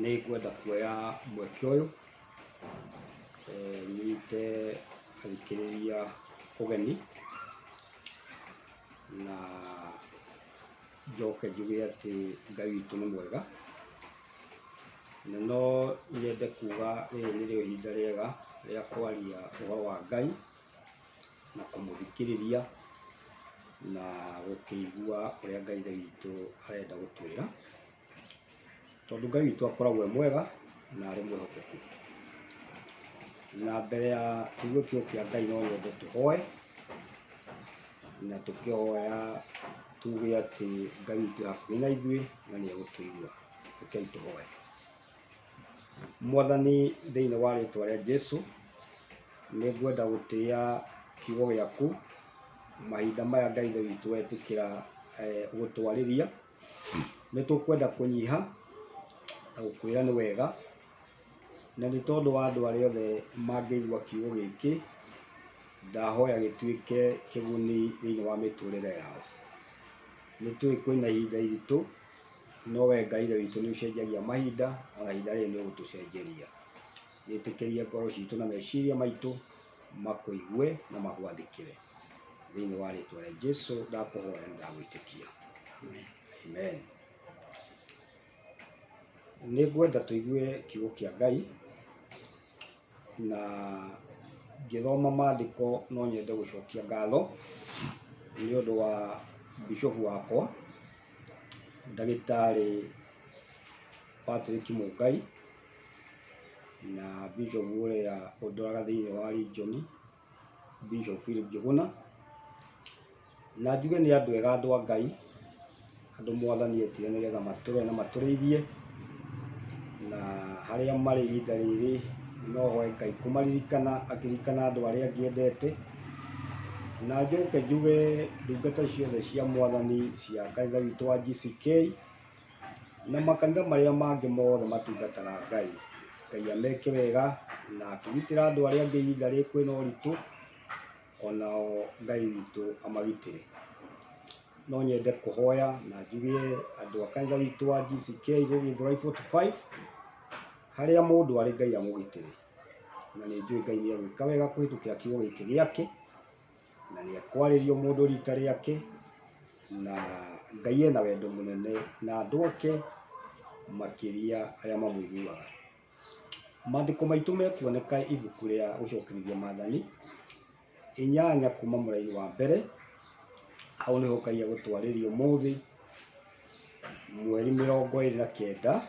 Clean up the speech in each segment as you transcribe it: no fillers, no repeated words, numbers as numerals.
nĩ ngwenda kuoya mweke ũyũ nyite athikĩrĩria ũgeni na njoke njuge atĩ Ngai witũ nĩ mwega, na no nyende kuga rĩrĩ nĩrĩo ihinda rĩega rĩa kwaria ũhoro wa Ngai na kũmũthikĩrĩria na gũkĩigua ũrĩa Ngai witũ arenda gũtwĩra, tondũ Ngai witũ akoragwo e mwega na arĩ mwĩhokeku. Na mbere ya tuge kiugo kĩa Ngai no nyende tũhoe na tũkĩhoya tuge atĩ Ngai witũ hakuhĩ na ithuĩ na nĩ egũtũigua. Rekei tũhoe. Mwathani, thĩinĩ wa rĩĩtwa rĩa Jesũ, nĩ ngwenda gũtĩĩa kiugo gĩaku mahinda maya Ngai witũ wetĩkĩra gũtwarĩria. Nĩ tũkwenda kũnyiha na gũkwĩra nĩ wega, na nĩ tondũ wa andũ arĩa othe mangĩigua kiugo gĩkĩ, ndahoya gĩtuĩke kĩguni thĩinĩ wa mĩtũrĩre yao. Nĩ tũĩ kwĩna ihinda iritũ, no we Ngai witũ nĩ ũcenjagia mahinda, ona ihinda rĩrĩ nĩ ũgũtũcenjeria. Gĩtĩkĩrie ngoro citũ na meciria maitũ makũigue na magwathĩkĩre. Thĩinĩ wa rĩĩtwa rĩa Jesũ ndakũhoya na ndagwĩtĩkia. Amen. Nĩ ngwenda tũigue kiugo kĩa Ngai, na ngĩthoma maandĩko no nyende gũcokia ngatho nĩ ũndũ wa bishofu wakwa ndagĩtarĩ Patrick Mũngai na bishofu ũrĩa ũndoraga thĩinĩ wa region Bishop Philip Njuguna, na njuge nĩ andũ ega, andũ a Ngai, andũ Mwathani etire nĩgetha matũrore na matũrĩithie, na harĩa marĩ ihinda rĩrĩ no hoe Ngai kũmaririkana, akĩririkana andũ arĩa angĩendete, na njoke njuge ndungata ciothe cia Mwathani cia kanitha witũ wa GCK na makanitha marĩa mangĩ mothe matungataga Ngai. Ngai ameke wega na akĩgitĩra andũ arĩa angĩ ihinda rĩrĩ kwĩna ũritũ, onao Ngai witũ amagitĩre. No nyende kũhoya na njuge andũ a kanitha witũ wa GCK Gĩthũrai 45, harĩa mũndũ arĩ Ngai amũgitĩre, na nĩ njũĩ Ngai nĩ egwĩka wega kũhĩtũkĩra kiugo gĩkĩ gĩake, na nĩ ekwarĩrio mũndũ rita rĩake, na Ngai ena wendo mũnene na andũ ake makĩria arĩa mamũiguaga. Maandĩko maitũ mekuoneka ibuku rĩa gũcokerithia Maathani 8 kuma mũraini wa mbere. Hau nĩho Ngai egũtwarĩria ũmũthĩ mweri 29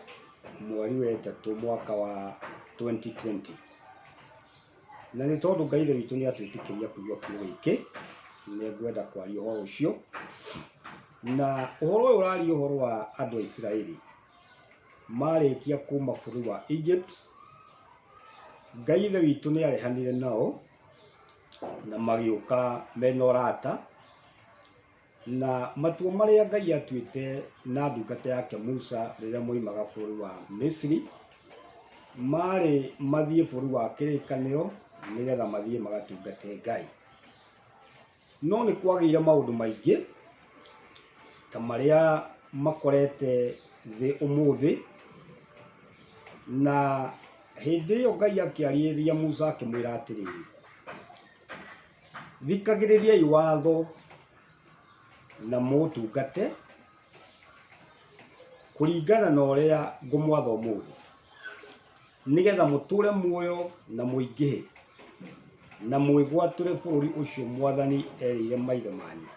mweri wa ĩtatũ mwaka wa 2020. Na nĩ tondũ Ngai witũ nĩ atwĩtĩkĩria kũigua kiugo gĩkĩ, nĩ ngwenda kwaria ũhoro ũcio, na ũhoro ũyũ ũraria ũhoro wa andũ a Isiraeli marĩkia kuma bũrũri wa Egypt. Ngai witũ nĩ arehanire nao na magĩũka mena ũrata, na matua marĩa Ngai atuĩte na ndungata yake Musa rĩrĩa moimaga bũrũri wa Misiri marĩ mathiĩ bũrũri wa kĩrĩkanĩro nĩgetha mathiĩ magatungate Ngai. No nĩ kwagĩire maũndũ maingĩ ta marĩa makorete thĩ ũmũthĩ, na hĩndĩ ĩyo Ngai akĩarĩria Musa akĩmwĩra atĩrĩrĩ, thikagĩrĩriai watho na mũtungate kũringana na ũrĩa ngũmwatha ũmũthĩ, nĩgetha mũtũre muoyo na mũingĩhe na mwĩgwatũre bũrũri ũcio Mwathani erĩire maithe manyu.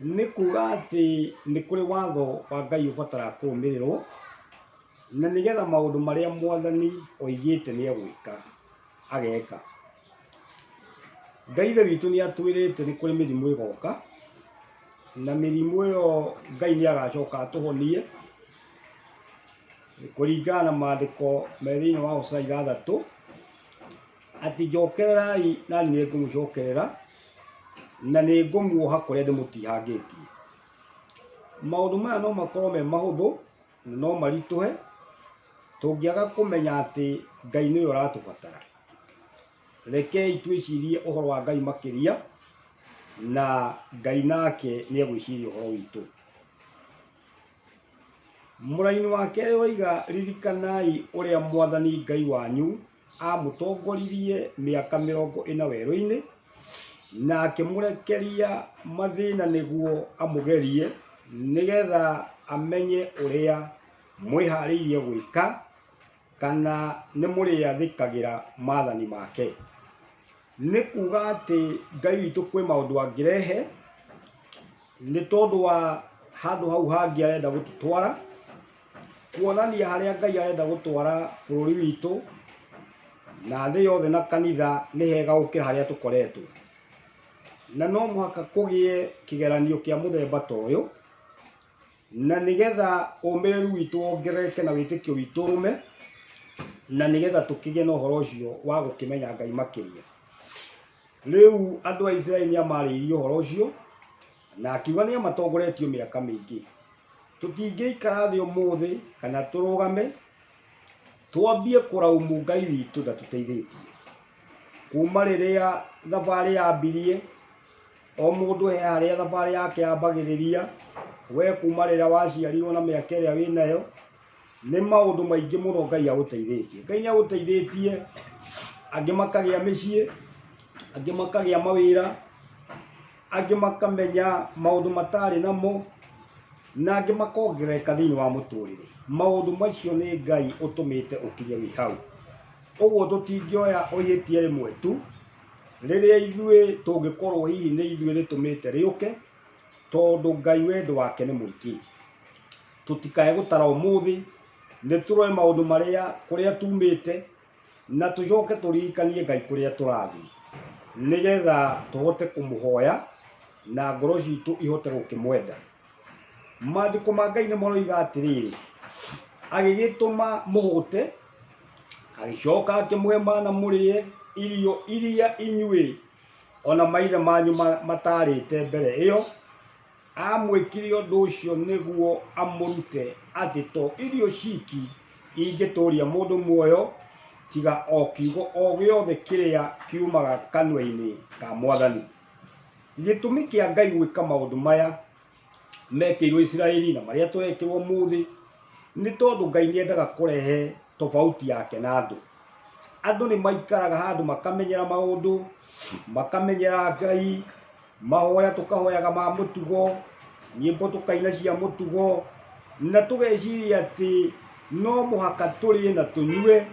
Nĩ kuga atĩ nĩ kũrĩ watho wa Ngai ũbataraga kũrũmĩrĩrwo, na nĩgetha maũndũ marĩa Mwathani oigĩte nĩ egwĩka ageka. Ngai witũ nĩ atwĩrĩte nĩ kũrĩ mĩrimũ ĩgoka, na mĩrimũ ĩyo Ngai nĩ agacoka atũhonie kũringana na maandĩko me thĩinĩ wa Hosea 6 atĩ njokererai na niĩ nĩ ngũmũcokerera na nĩ ngũmuoha kũrĩa ndĩmũtihangĩtie. Maũndũ maya no makorwo me mahũthũ na no maritũhe tũngĩaga kũmenya atĩ Ngai nĩwe ũratũbatara. Rekei twĩcirie ũhoro wa Ngai makĩria, na Ngai nake nĩ egwĩciria ũhoro witũ. Muraini wa kere oiga ririkanai uria mwathani Ngai wanyu amutongoririe miaka 40 werũ-inĩ na akimurekeria mathina niguo amugerie nigetha amenye uria mwihariirie gwika kana ni muriathikagira maathani make. Ni kuga ati Ngai witu kwi maundu angirehe ni tondu wa handu hau hangi arenda gututwara, kuonania haria Ngai arenda gutwara bururi witu na thĩ yothe na kanitha ni hega gukira haria tukoretwo. Na no muhaka kugie kigeranio kia muthemba ta uyu, na nigetha umiriru witu wongerereke na witikio witu urume, na nigetha tukigie na uhoro ucio wa gukimenya Ngai makiria. Riu andu a Israeli ni amariirie uhoro ucio na akiuga ni amatongoretio miaka mingi. Tutingiikara thi umuthi kana turugame twambie kuraumu Ngai witu ndatuteithitie. Kuma riria thabari yambirie, o mundu he haria thabari yake yambagiriria. We kuma riria waciarirwo na miaka iria winayo, ni maundu maingi muno Ngai aguteithitie. Ngai ni aguteithitie, angi makagia micii, angi makagia mawira, angi makamenya maundu matari namo, na angi makongerereka thiini wa muturire. Maundu macio ni Ngai utumite ukinye wi hau. Uguo tutingioya oihitie rimwe tu riria ithuĩ tungikorwo hihi ni ithuĩ ritumite riuke, tondu Ngai wendo wake ni muingi. Tutikae gutara umuthi, ni turoe maundu maria kuria tumite na tucoke turirikanie Ngai kuria turathi, nigetha tuhote kumuhoya na ngoro citu ihote gukimwenda. Maandiko ma Ngai ni maroiga atiriri, agigituma muhute, agicoka akimwe mana murie irio iria inyui ona maithe manyu matarite mbere iyo, amwikire undu ucio niguo amurute ati to irio ciki ingituria mundu muoyo tiga o kiugo o giothe kiria kiumaga kanwa-ini ka mwathani. Gitumi kia Ngai gwika maundu maya mekirwo Israeli na maria turekirwo muthi ni tondu Ngai ni endaga kurehe tofauti yake na andu. Andu ni maikaraga handu makamenyera maundu, makamenyera Ngai, mahoya tukahoyaga ma mutugo, nyimbo tukaina cia mutugo, na tugeciria ati no muhaka turi na tunyue,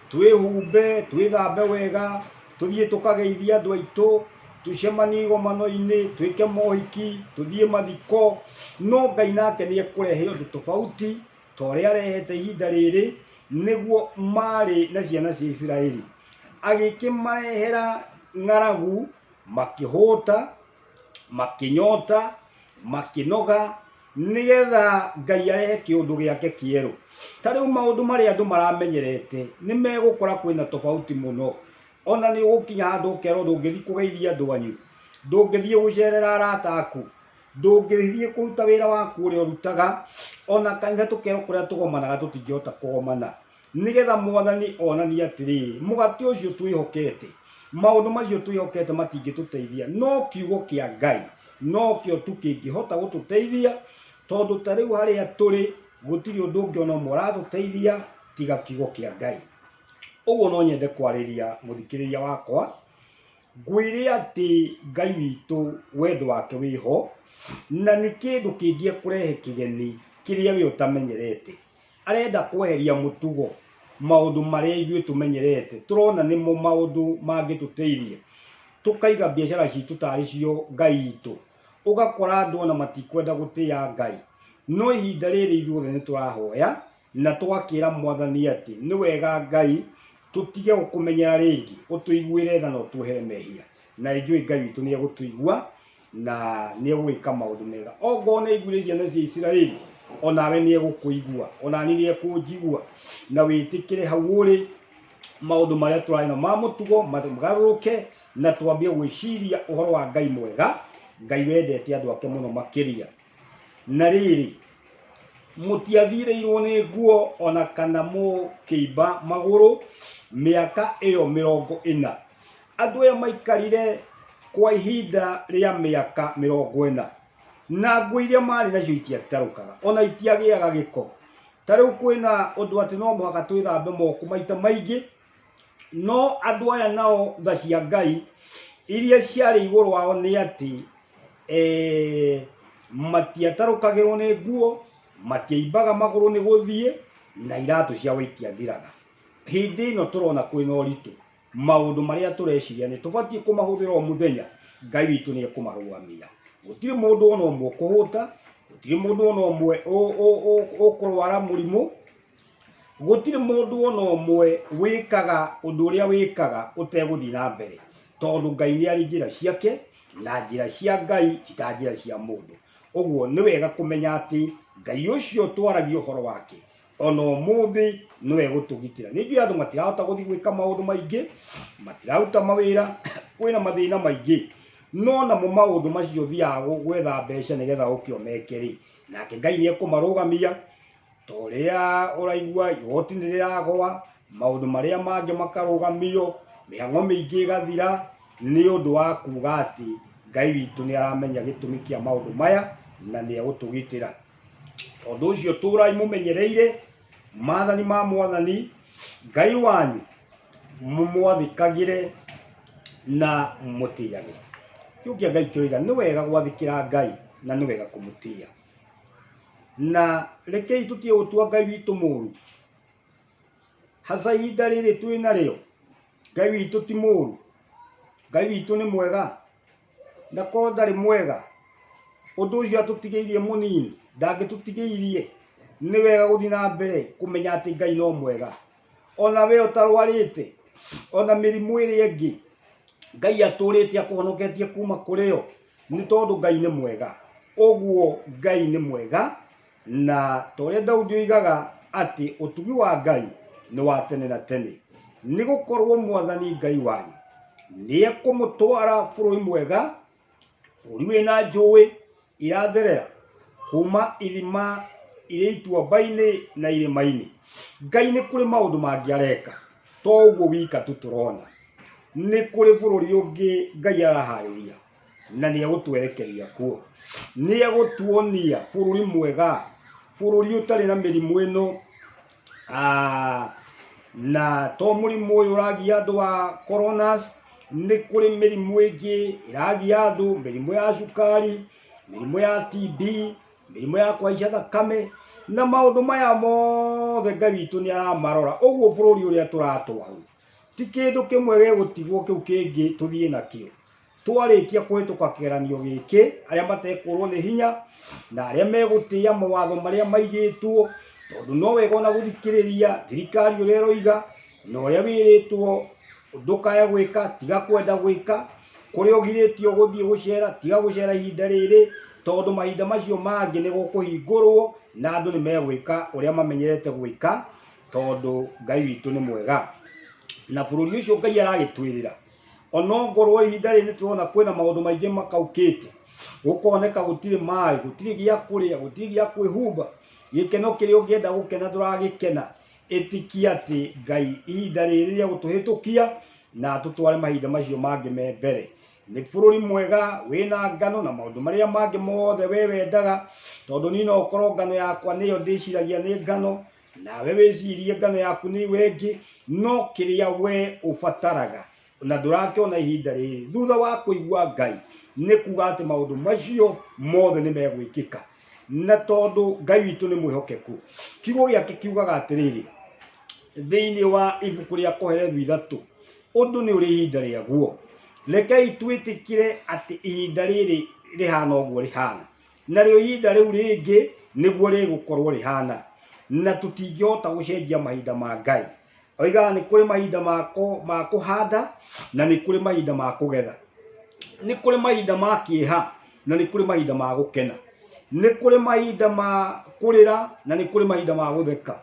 twihumbe, twithambe wega, tuthie tukageithia andu aitu, tucemanie igomano-ini, twike mohiki, tuthie mathiko. No Ngai nake ni ekurehe undu tofauti ta uria arehete ihinda riri niguo mari na ciana cia Israeli, agikimarehera ng'aragu, makihuta, makinyota, makinoga, nigetha Ngai arehe kiundu giake kieru. Ta riu maundu maria andu maramenyerete ni megukora kwina tofauti muno. Ona ni ugukinya handu ukero ndungithi kugeithia andu anyu, ndungithie gucerera arata aku, ndungithie kuruta wira waku uria urutaga, ona kanitha tukero kuria tugomanaga tutingihota kugomana, nigetha mwathani onanie atiriri mugati ucio twihokete, maundu macio twihokete matingituteithia, no kiugo kia Ngai no kio tu kingihota gututeithia, tondu ta riu haria turi gutiri undu ungi ona umwe uratuteithia tiga kiugo kia Ngai. Uguo no nyende kwariria muthikiriria wakwa, ngwire ati Ngai witu wendo wake wiho, na ni kindu kingie kurehe kigeni kiria we utamenyerete. Arenda kweheria mutugo, maundu maria ithuĩ tumenyerete turona nimo maundu mangituteithia, tukaiga biashara citu tari cio Ngai itu, ugakora andu ona matikwenda gutia Ngai. No ihinda riri ithuothe ni turahoya na twakira mwathani ati ni wega Ngai tutige gukumenyera ringi, utuiguire tha no tuhere mehia, na ijui Ngai witu ni egutuigua na ni egwika maundu mega. Ongo na iguire ciana cia Israeli, onawe ni egukuigua, ona ni ekunjigua, na witikire hau uri maundu maria turari na ma mutugo magaruruke, na twambie gwiciria uhoro wa Ngai mwega, Ngai wendete andu ake muno makiria. Na riri mutiathireirwo ni nguo ona kana mukiimba maguru miaka iyo 40. Andu aya maikarire kwa ihinda ria miaka 40, na nguo iria mari nacio itiatarukaga, ona itiagiaga giko, Tariu kwina undu ati no muhaka twithambe moko maita maingi, no andu aya nao tha cia Ngai iria ciari iguru wao ni ati matiatarukagirwo ni nguo, matiimbaga maguru ni guthie, na iratu cia wikia thiraga. Hindi ino turona kwina uritu, maundu maria tureciria ni tubatie kumahuthira o muthenya, Ngai witu ni ekumarugamia. Gutiri mundu ona umwe kuhuta, gutiri mundu ona umwe ukurwara murimu, gutiri mundu ona umwe wikaga undu uria wikaga uteguthii na mbere, tondu Ngai ni ari njira ciake na njira cia Ngai tita njira cia mundu. Uguo ni wega kumenya ati Ngai ucio twaragia uhoro wake ona umuthi niwe gutugitira. Ninjui andu matirahota guthii gwika maundu maingi, matiraruta mawira, kwina mathina maingi, no namo maundu macio thiaga gwetha mbeca nigetha ukio mekeri, nake Ngai ni ekumarugamia. Toria uraigua igoti ni riragwa, maundu maria mangi makarugamio, mihango mingi igathira, ni undu wa kuga ati Ngai witu ni aramenya gitumi kia maundu maya na ni egutugitira. Tondu ucio turai mumenyereire maathani ma Mwathani Ngai wanyu, mumwathikagire na mutiyage. Kiu kia Ngai kiroiga ni wega gwathikira Ngai na ni wega kumutia. Na rekei tutie utua Ngai witu muru. Hasa ihinda riri twina rio, Ngai witu ti muru. Ngai witu ni mwega, na korwo ndari mwega, undu ucio atutigiirie munini, ndangitutigiirie. Ni wega guthii na mbere kumenya ati Ngai no mwega. Ona we utarwarite, ona mirimu iri ingi, Ngai aturite akuhonoketie kuma kurio, ni tondu Ngai ni mwega. Uguo Ngai ni mwega, na toria Daudi oigaga ati utugi wa Ngai ni wa tene na tene. Ni gukorwo Mwathani Ngai wanyu ni ekumutwara bururi mwega, bururi wina njui iratherera kuma ithima iria ituamba-ini na irima-ini. Ngai ni kuri maundu mangi areka, to uguo wika tu turona. Ni kuri bururi ungi Ngai arahariria, na ni egutwerekeria kuo. Ni egutuonia bururi mwega, bururi utari na mirimu ino, na to murimu uyu uragia andu wa coronas. Ni kuri mirimu ingi iragia andu, mirimu ya cukari, mirimu ya TB, mirimu ya kuhaica thakame, na maundu maya mothe Ngai witu ni aramarora. Uguo bururi uria turatwaru ti kindu kimwe gegutigwo kiu kingi tuthie nakio. Twarikia kuhituka kigeranio giki, aria matekurwo ni hinya na aria megutia mawatho maria maigitwo, tondu no wega ona guthikiriria thirikari uria roiga na uria wiritwo ndukaya gwika, tiga kwenda gwika, kuria ugiritio guthie gucera, tiga gucera ihinda riri, tondu mahinda macio mangi ni gukuhingurwo na andu ni megwika uria mamenyerete gwika, tondu Ngai witu ni mwega. Na bururi ucio Ngai aragitwirira, ona ngorwo ihinda riri turona kwina maundu maingi makaukite, gukoneka gutiri mai, gutiri gia kuria, gutiri gia kwihumba, gikeno kiria ungienda gukena nduragikena. Itikia ati Ngai ihinda riri ria gutuhitukia na atutware mahinda macio mangi me mbere. Ni bururi mwega wina ngano na maundu maria mangi mothe we wendaga, tondu ni no ukorwo ngano yakwa niyo ndiciragia ni ngano, nawe wicirie ngano yaku ni wengi, no kiria we ubataraga na ndurakiona ihinda riri thutha wa kuigua Ngai ni kuga ati maundu macio mothe ni megwikika. Na tondu Ngai witu ni mwihokeku, kiugo giake kiugaga atiriri thiini wa ibuku ria Koherethu 3, undu ni uri ihinda riaguo. Rekei twitikire ati ihinda riri rihana uguo rihana, na rio ihinda riu ringi niguo rigukorwo rihana, na tutingihota gucenjia mahinda ma Ngai. Oigaga ni kuri mahinda ma kuhanda na ni kuri mahinda ma kugetha, ni kuri mahinda ma kieha na ni kuri mahinda ma gukena, ni kuri mahinda ma kurira na ni kuri mahinda ma gutheka,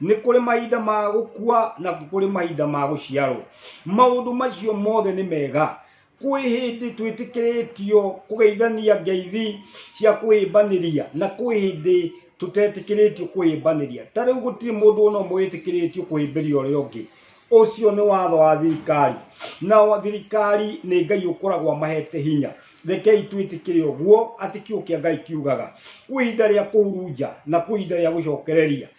ni kuri mahinda ma gukua na kuri mahinda ma guciarwo. Maundu macio mothe ni mega. Kwi hindi twitikiritio kugeithania ngeithi cia kuimbaniria, na kwi hindi tutetikiritio kuimbaniria. Tariu gutiri mundu ono mwitikiritio kuimbiria uria ungi. Ucio ni watho wa thirikari, na thirikari ni Ngai ukoragwo mahete hinya. Rekei twitikire uguo ati kiugo kia Ngai kiugaga kwi ihinda ria kuhuruja na kwi ihinda ria gucokereria.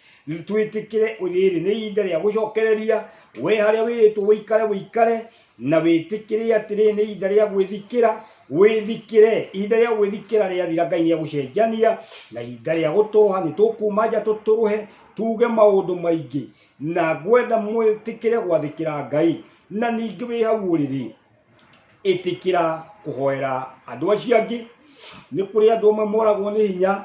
Twitikire uriri ni ihinda ria gucokereria we haria wiritwo wikare na witikire atiri ni ihinda ria gwithikira withikire ihinda ria gwithikira ria thira Ngai ni agucenjania na ihinda ria guturuha ni tukuma nja tuturuhe tuge maundu maingi na gwenda mwitikire gwathikira Ngai na ningi wi hau uriri itikira kuhoera andu acio angi ni kuri andu amwe moragwo ni hinya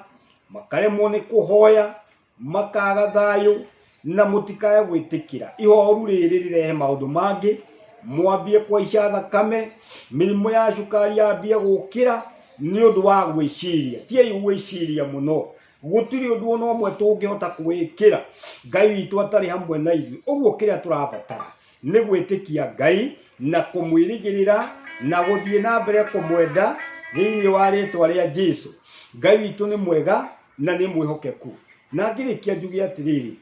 makaremwo ni kuhoya makaga thayu na mutikaya gwitikira ihoru riri rirehe maundu mangi mwambie kwaica thakame mirimo ya cukari yambie gukira ni undu wa gwiciria tie gwiciria muno gutiri undu ono omwe tungihota kwikira Ngai witu atari hamwe na ithu uguo kiria turabatara ni gwitikia Ngai na kumwirigirira na guthie na mbere kumwenda thiini wa ritwa ria Jesu. Ngai witu ni mwega na ni mwihokeku na ngirikia njugi atiriri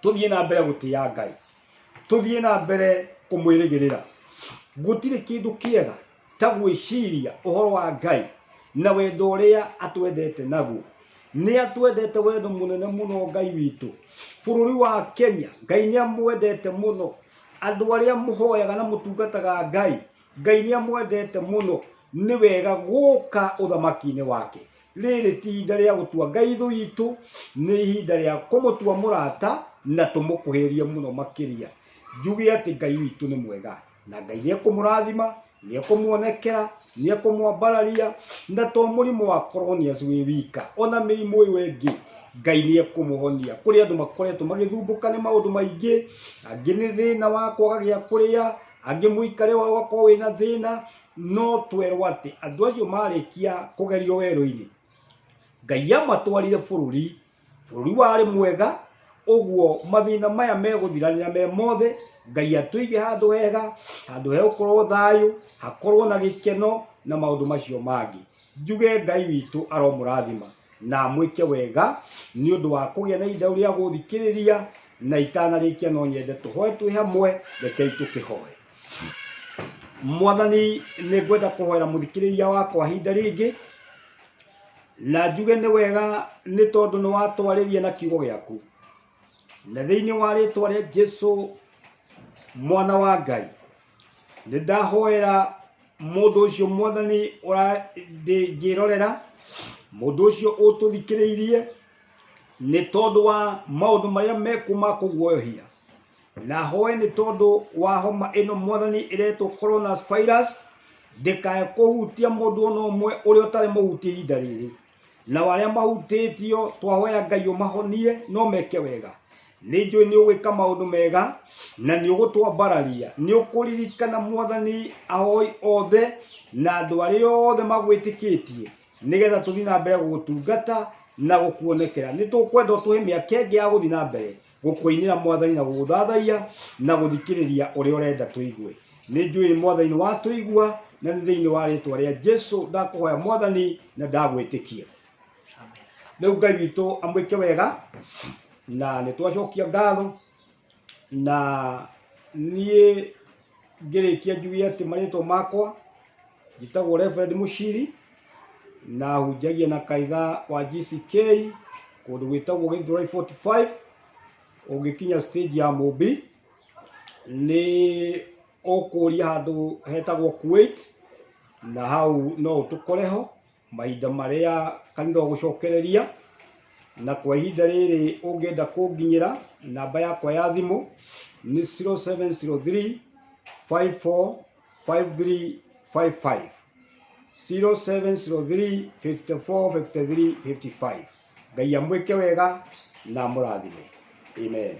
tuthie na mbere gutia Ngai tuthie na mbere kumwirigirira gutiri kindu kiega ta gwiciria uhoro wa Ngai na wendo uria atwendete naguo ni atwendete wendo munene muno Ngai witu bururi wa Kenya Ngai ni amwendete muno andu aria muhoyaga na mutungataga Ngai ni amwendete muno ni wega guka uthamaki-ini wake riri ti ihinda ria gutua Ngai thu itu ni ihinda ria kumutua murata na tumukuhiria muno makiria njugi ati Ngai witu ni mwega na Ngai ni ekumurathima ni ekumuonekera ni ekumwambararia na to murimo wa coronias wi wika ona mirimo iwe ingi Ngai ni ekumuhonia kuri andu makoretwo magithumbuka ni maundu maingi angi ni thina wa kwaga gia kuria angi muikare wa wako wina thina no twerwo ati andu acio marikia kugerio weru-ini Ngai amatwarire bururi wari mwega uguo mathina maya meguthiranira me mothe Ngai atuige handu hega handu he ukorwo thayu hakorwo na gikeno na maundu macio mangi njuge Ngai witu aromurathima na mwike wega ni undu wa kugia na ihinda ria guthikiriria na itanarikia no nyende tuhoe twi hamwe rekei tukihoe. Mwathani ni ngwenda kuhoera muthikiriria wakwa ihinda ringi na njuge ni wega ni tondu ni watwariria na kiugo giaku na thiini wa ritwa ria Jesu mwana wa Ngai ni ndahoera mundu ucio Mwathani njirorera mundu ucio ututhikiriirie ni tondu wa maundu maria mekuma kuguoyohia na hoe ni tondu wa homa ino Mwathani iretwo coronavirus ndikae kuhutia mundu ono omwe uria utari muhutie ihinda riri na waria mahutitio twahoya Ngai umahonie no meke wega ni njui ni ugwika maundu mega na ni ugutwambararia ni ukuririkana Mwathani ahoi othe na andu aria othe magwitikitie nigetha tuthi na mbere gugutungata na gukuonekera ni tukwenda tuhe miaka ingi ya guthi na mbere gukuinira Mwathani na guguthathaia na guthikiriria uria urenda tuigue ni njui Mwathani wa tuigua na ni thiini wa ritwa ria Jesu ndakuhoya Mwathani na ndagwitikia amen. Riu Ngai witu amwike wega na ni twacokia ngatho na nie ngirikia njugi ati maritwa makwa njitagwo Reverend Mushiri na hunjagia na kaitha wa GCK kundu gwitagwo Githurai 45 ugikinya stage ya Mobi ni ukuria handu hetagwo Kuwait na hau no tukoreho mahinda maria kanitha gucokereria na kwa ihinda riri ungenda kunginyira namba yakwa ya thimu ni 0703 54 5355 0703 54 53 55. Ngai amwike wega na murathime. Amen.